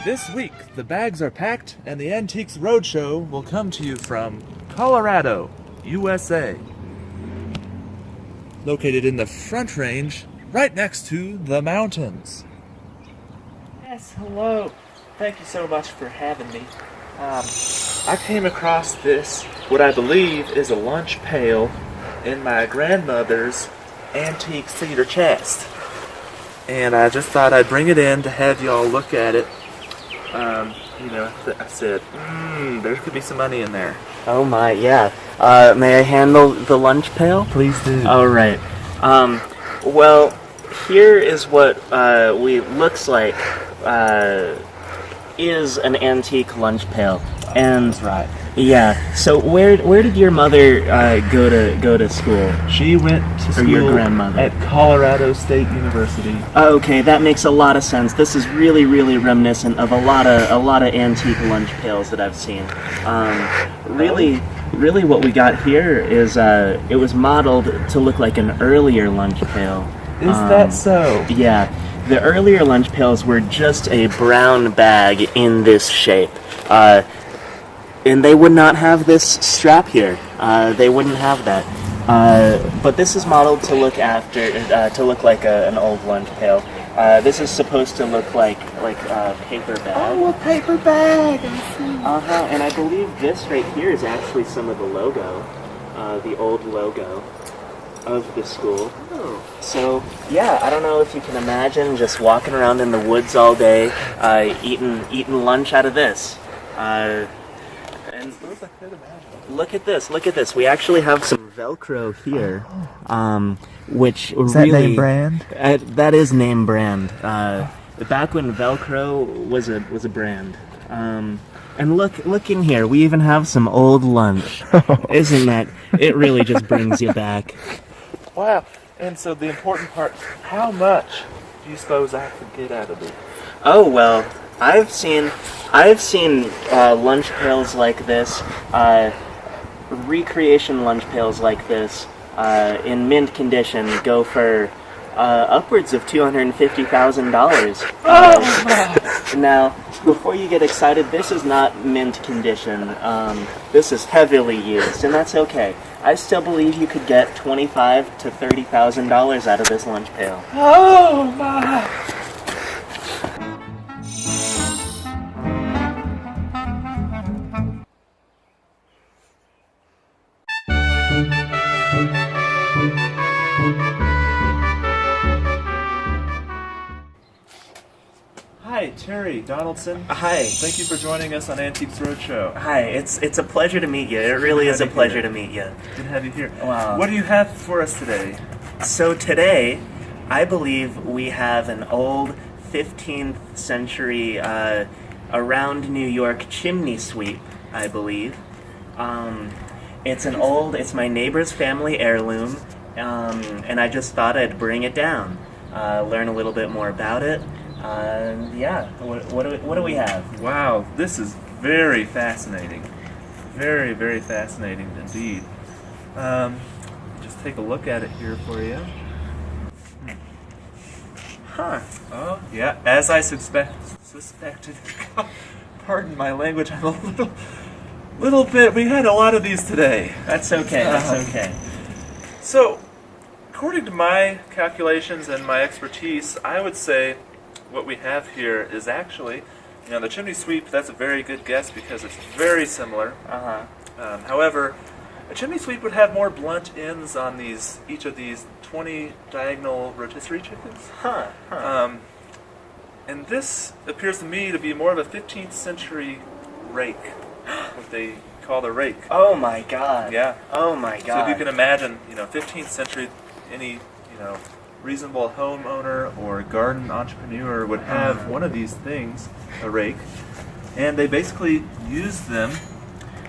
This week, the bags are packed and the Antiques Roadshow will come to you from Colorado, USA. Located in the Front Range, right next to the mountains. Yes, hello. Thank you so much for having me. I came across this, what I believe is a lunch pail, in my grandmother's antique cedar chest. And I just thought I'd bring it in to have y'all look at it. I said, there could be some money in there. Oh my, yeah. May I handle the lunch pail? Please do. All right. Well, here is what looks like is an antique lunch pail. And that's right. Yeah. So where did your mother go to school? She went to school your grandmother? At Colorado State University. Okay, that makes a lot of sense. This is really, really reminiscent of a lot of antique lunch pails that I've seen. Really, what we got here is it was modeled to look like an earlier lunch pail. Is that so? Yeah. The earlier lunch pails were just a brown bag in this shape. And they would not have this strap here. They wouldn't have that. But this is modeled to look like an old lunch pail. This is supposed to look like a paper bag. Oh, a paper bag, I see. And I believe this right here is actually some of the logo, the old logo of the school. Oh. So, yeah, I don't know if you can imagine just walking around in the woods all day, eating lunch out of this. And look at this. We actually have some Velcro here, which Is really... that name brand? That is name brand. Back when Velcro was a brand. And look in here. We even have some old lunch. Isn't that... It really just brings you back. Wow. And so the important part, how much do you suppose I could get out of it? Oh, well, I've seen lunch pails like this, recreation lunch pails like this, in mint condition go for upwards of $250,000. Now, before you get excited, this is not mint condition. This is heavily used, and that's okay. I still believe you could get $25,000 to $30,000 out of this lunch pail. Oh my! Hi, Terry Donaldson. Hi. Thank you for joining us on Antiques Roadshow. Hi, it's a pleasure to meet you. It really is a pleasure to meet you. Good to have you here. Wow. What do you have for us today? So today, I believe we have an old 15th century around New York chimney sweep, I believe. It's my neighbor's family heirloom, and I just thought I'd bring it down, learn a little bit more about it. What do we have? Wow, this is very fascinating. Very, very fascinating indeed. Just take a look at it here for you. Huh. Oh, yeah, as I suspected. Pardon my language, I'm a little bit... We had a lot of these today. That's okay, that's okay. So, according to my calculations and my expertise, I would say what we have here is actually, the chimney sweep, that's a very good guess because it's very similar. However, a chimney sweep would have more blunt ends on each of these 20 diagonal rotisserie chickens. And this appears to me to be more of a 15th century rake, what they call the rake. Oh my god. Yeah. Oh my god. So if you can imagine, 15th century, any, reasonable homeowner or garden entrepreneur would have one of these things, a rake, and they basically use them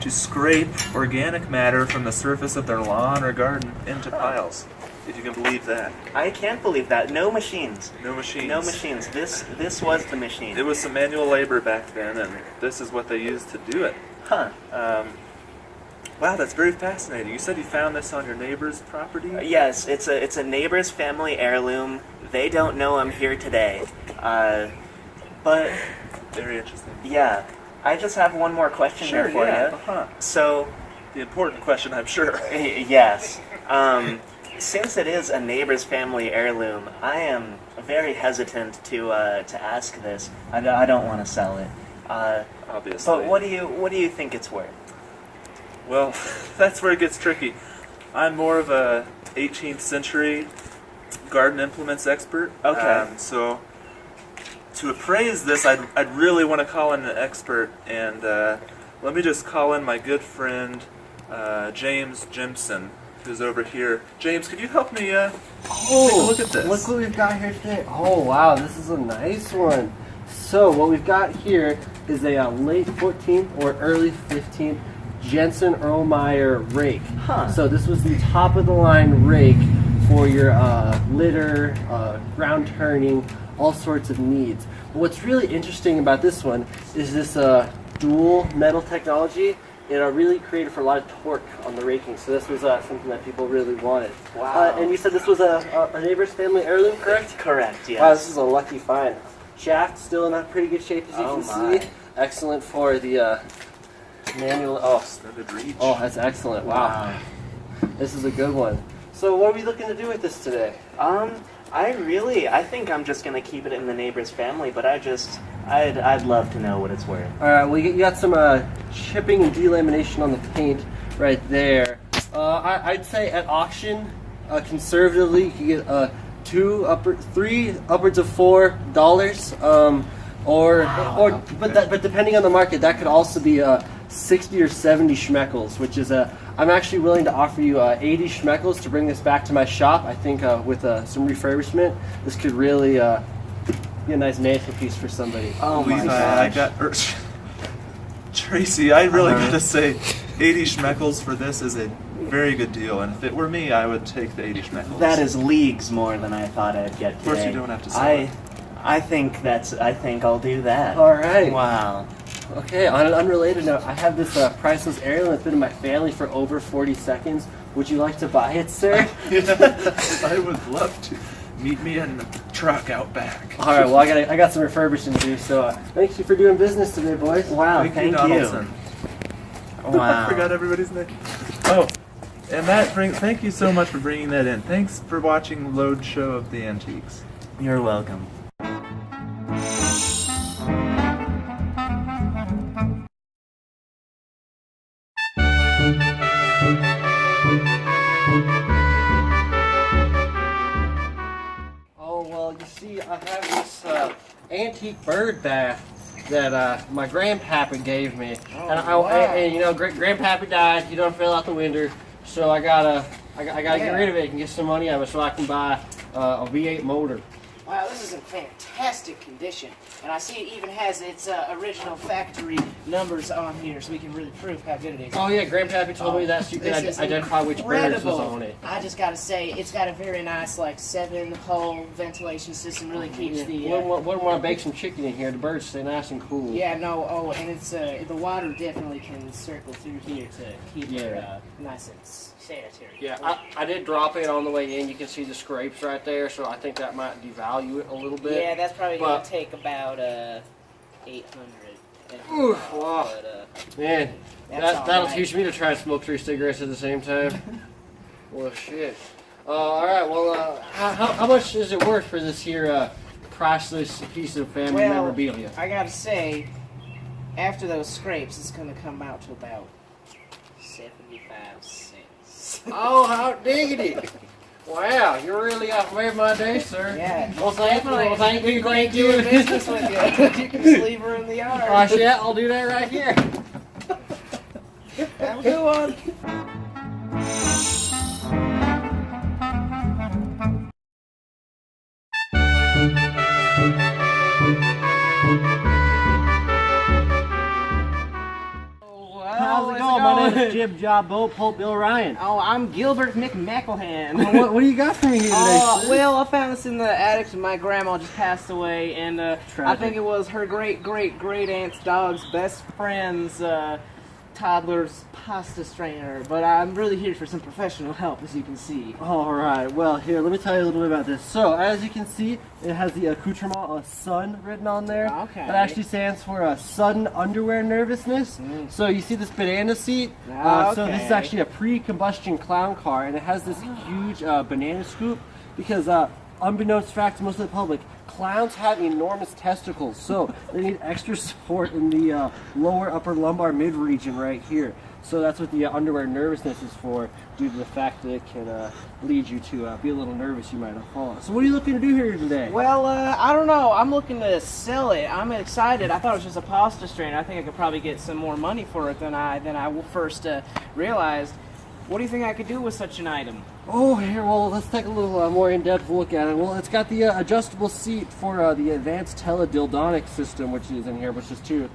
to scrape organic matter from the surface of their lawn or garden into piles, if you can believe that. I can't believe that. No machines. No machines. No machines. This was the machine. It was some manual labor back then, and this is what they used to do it. Huh. Wow, that's very fascinating. You said you found this on your neighbor's property? Yes, it's a neighbor's family heirloom. They don't know I'm here today. But Very interesting. Yeah. I just have one more question Sure, there for yeah. you. Uh-huh. So, The important question, I'm sure. yes. Since it is a neighbor's family heirloom, I am very hesitant to ask this. I don't want to sell it. Obviously. But what do you think it's worth? Well, that's where it gets tricky. I'm more of a 18th century garden implements expert. Okay. So to appraise this, I'd really want to call in an expert, and let me just call in my good friend James Jimson, who's over here. James, could you help me take a look at this? Look what we've got here today. Oh, wow, this is a nice one. So what we've got here is a late 14th or early 15th Jensen Erlenmeyer rake. Huh. So this was the top of the line rake for your litter, ground turning, all sorts of needs. But what's really interesting about this one is this dual metal technology. It really created for a lot of torque on the raking. So this was something that people really wanted. Wow. And you said this was a neighbor's family heirloom, correct? Correct, yes. Wow, this is a lucky find. Shaft still in a pretty good shape, as you Oh can my. see. Excellent for the manual. Oh, Extended reach. oh, that's excellent. Wow. This is a good one. So what are we looking to do with this today? I think I'm just gonna keep it in the neighbor's family, but I'd love to know what it's worth. All right, well, you got some chipping and delamination on the paint right there. I'd say at auction, conservatively, you can get three upwards of $4, but depending on the market, that could also be 60 or 70 schmeckles, which is I'm actually willing to offer you 80 schmeckles to bring this back to my shop. I think with some refurbishment, this could really be a nice mantelpiece for somebody. Oh my Levi, gosh. Tracy, I really gotta say, 80 schmeckles for this is a very good deal, and if it were me, I would take the 80 schmeckles. That is leagues more than I thought I'd get today. Of course you don't have to sell it. I think I'll do that. All right. Wow. Okay, on an unrelated note, I have this priceless heirloom that's been in my family for over 40 seconds. Would you like to buy it, sir? I would love to. Meet me in the truck out back. All right, well, I got some refurbishing to do, so thank you for doing business today, boys. Wow, Thank you, Donaldson. Wow. I forgot everybody's name. Oh, and thank you so much for bringing that in. Thanks for watching Roadshow of the Antiques. You're welcome. Oh, well, you see, I have this antique bird bath that my grandpappy gave me. And you know, grandpappy died, you don't fell out the winter, so I gotta get rid of it and get some money out of it so I can buy a V8 motor. Wow, this is in fantastic condition. And I see it even has its original factory numbers on here, so we can really prove how good it is. Oh yeah, grandpappy told me that so you This can is identify which birds was incredible. on it. I just gotta say, it's got a very nice, like, 7-hole ventilation system. Really keeps Yeah. the. Wouldn't want to bake some chicken in here. The birds stay nice and cool. Yeah, no. Oh, and it's the water definitely can circle through here to keep it Yeah. nice and sanitary. Yeah, I did drop it on the way in. You can see the scrapes right there, so I think that might devalue it a little bit. Yeah, that's probably But- gonna take about 800. Oof, wow. But, Man, That's that'll alright. teach me to try and smoke 3 cigarettes at the same time. Well, shit. All right. Well, how much is it worth for this here priceless piece of family Well, memorabilia? I gotta say, after those scrapes, it's gonna come out to about 75 cents. Oh, how diggity! Wow, you really made my day, sir. Yeah. Well, thank you. Doing business with you. You can just leave her in the yard. Oh shit, I'll do that right here. Have a good one. How's it going? My name is Jib Job Boat Bill Ryan. Oh, I'm Gilbert McMcElhan. What do you got for me here today, sir? Well, I found this in the attic. My grandma just passed away, and I Tragic. think it was her great aunt's dog's best friend's toddler's pasta strainer, but I'm really here for some professional help, as you can see. All right. Well, here, let me tell you a little bit about this. So, as you can see, it has the accoutrement sun written on there. Okay. That actually stands for sudden underwear nervousness. So you see this banana seat. So this is Okay. actually a pre-combustion clown car, and it has this huge banana scoop because, unbeknownst fact to most of the public, clowns have enormous testicles, so they need extra support in the lower upper lumbar mid region right here. So that's what the underwear nervousness is for, due to the fact that it can lead you to be a little nervous. You might have fallen. So what are you looking to do here today? Well, I don't know. I'm looking to sell it. I'm excited. I thought it was just a pasta strainer. I think I could probably get some more money for it than I first realized. What do you think I could do with such an item? Oh, here, well, let's take a little more in-depth look at it. Well, it's got the adjustable seat for the advanced teledildonic system, which is in here, which is too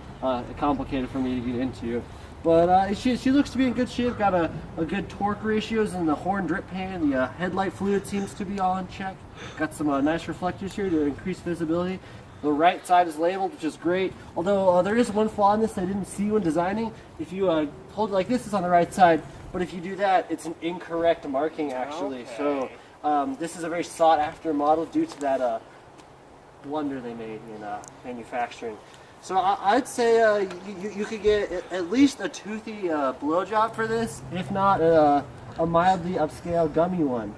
complicated for me to get into. But she looks to be in good shape, got a good torque ratios in the horn drip pan. The headlight fluid seems to be all in check. Got some nice reflectors here to increase visibility. The right side is labeled, which is great. Although there is one flaw in this I didn't see when designing. If you hold it like this, it's on the right side. But if you do that, it's an incorrect marking, actually. Okay. So this is a very sought-after model due to that blunder they made in manufacturing. So I'd say you could get at least a toothy blowjob for this, if not a mildly upscale gummy one.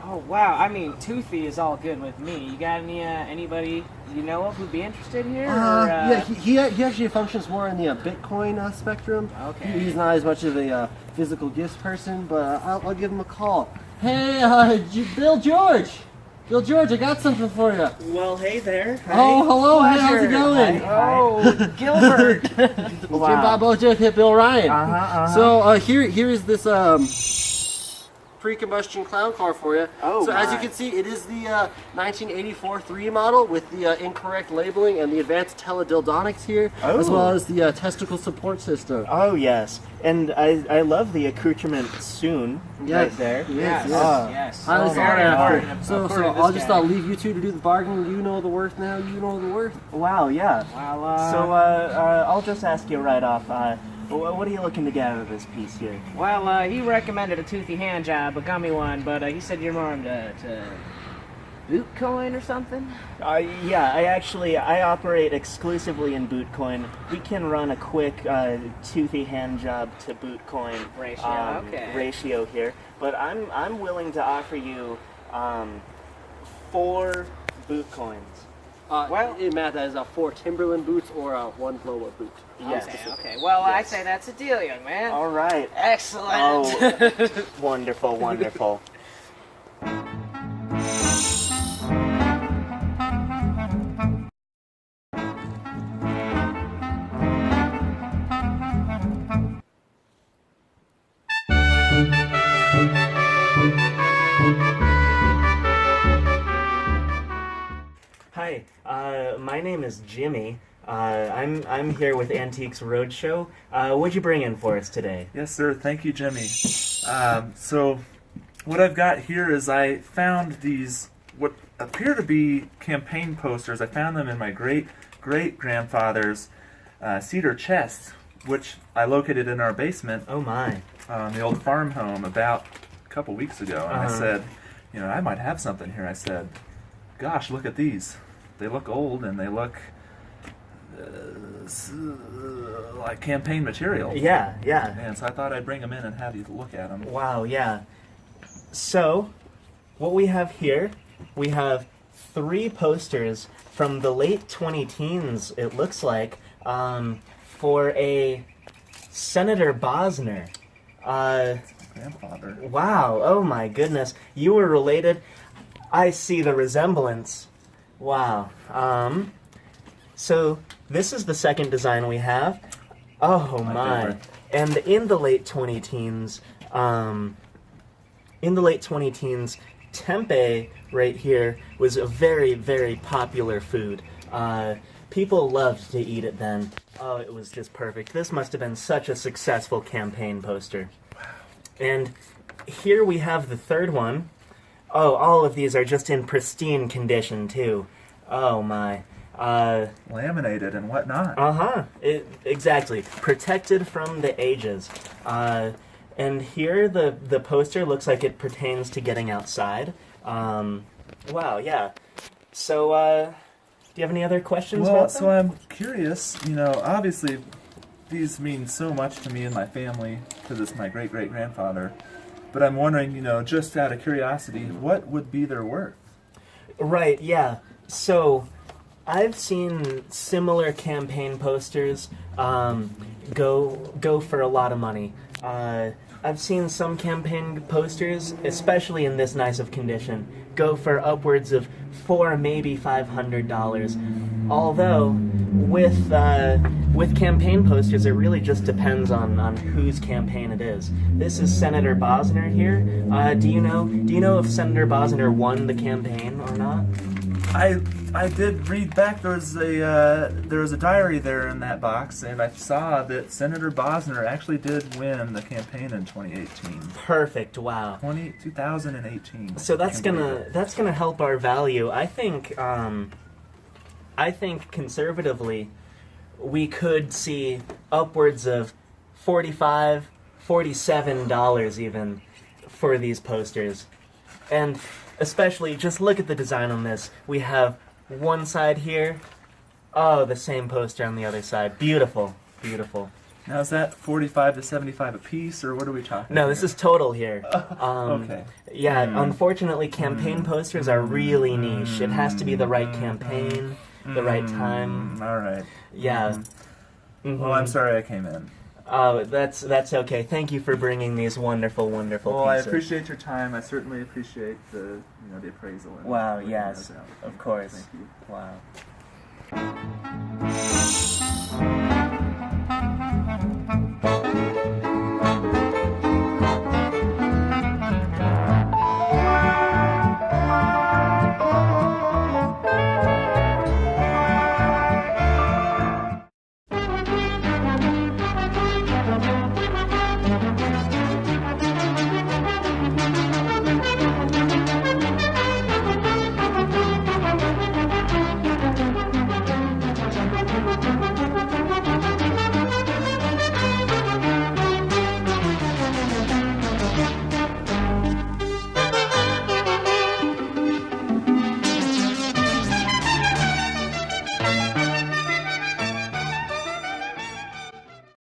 Oh wow! I mean, toothy is all good with me. You got anybody you know of who'd be interested here? Yeah, he actually functions more in the Bitcoin spectrum. Okay. He's not as much of a physical gifts person, but I'll give him a call. Hey, Bill George! Bill George, I got something for you. Well, hey there. Oh, hello, hey, how's it going? Oh, Gilbert. Jim Bob Bojack hit Bill Ryan. So here is this pre-combustion clown car for you. Oh, so as you my. can see, it is the 1984 3 model with the incorrect labeling and the advanced teledildonics here, as well as the testicle support system. Oh, yes. And I love the accoutrement soon right there. Yes. Yes. Highly Oh, sought very after. important. So According to I'll this just guy. leave you two to do the bargaining. You know the worth now. You know the worth. Wow, yeah. Well, So I'll just ask you right off, what are you looking to get out of this piece here? well, he recommended a toothy hand job, a gummy one, but he said you're more into boot coin or something. Yeah, I operate exclusively in Bootcoin. We can run a quick toothy hand job to Bootcoin Ratio, okay. ratio here, but I'm willing to offer you 4 Bootcoins. Well- Matt, that is 4 Timberland boots or 1 blow-up boot. Yes. Okay. Well, I say that's a deal, young man. All right. Excellent. Oh, wonderful, wonderful. Hi, my name is Jimmy. I'm here with Antiques Roadshow. What'd you bring in for us today? Yes, sir. Thank you, Jimmy. So, what I've got here is I found these, what appear to be campaign posters. I found them in my great-great-grandfather's cedar chest, which I located in our basement Oh my. on the old farm home about a couple weeks ago. And I said, I might have something here. I said, gosh, look at these. They look old and they look like campaign material. Yeah, yeah. And so I thought I'd bring them in and have you look at them. Wow, yeah. So, what we have here, we have 3 posters from the late 20-teens, it looks like, for a Senator Bosner. Grandfather. Wow, oh my goodness. You were related. I see the resemblance. Wow. So, this is the second design we have. Oh my. favorite. And in the late 20-teens, tempeh right here was a very, very popular food. People loved to eat it then. Oh, it was just perfect. This must have been such a successful campaign poster. And here we have the third one. Oh, all of these are just in pristine condition, too. Oh, my. Laminated and whatnot. Exactly. Protected from the ages. And here the poster looks like it pertains to getting outside. Wow, yeah. So, do you have any other questions Well, about them? so I'm curious, you know, obviously these mean so much to me and my family because it's my great-great-grandfather. But I'm wondering, you know, just out of curiosity, what would be their worth? Right, yeah. So, I've seen similar campaign posters go for a lot of money. I've seen some campaign posters, especially in this nice of condition, go for upwards of $400, maybe $500. Although, with campaign posters, it really just depends on whose campaign it is. This is Senator Bosner here. Do you know if Senator Bosner won the campaign or not? I did read back. There was a diary there in that box, and I saw that Senator Bosner actually did win the campaign in 2018. Perfect. Wow. 2018. So that's gonna help our value. I think conservatively, we could see upwards of $45, $47 even for these posters, and especially just look at the design on this. We have one side here. Oh, the same poster on the other side. Beautiful, beautiful. Now is that 45 to 75 a piece, or what are we talking? No, this is total here. Okay. Yeah, unfortunately, campaign posters are really niche. It has to be the right campaign, the right time. All right. Yeah. Well, I'm sorry I came in. Oh, that's okay. Thank you for bringing these wonderful, wonderful Well, I pieces. appreciate your time. I certainly appreciate the appraisal. And Wow, working yes, those out. of course. Thank you. Wow.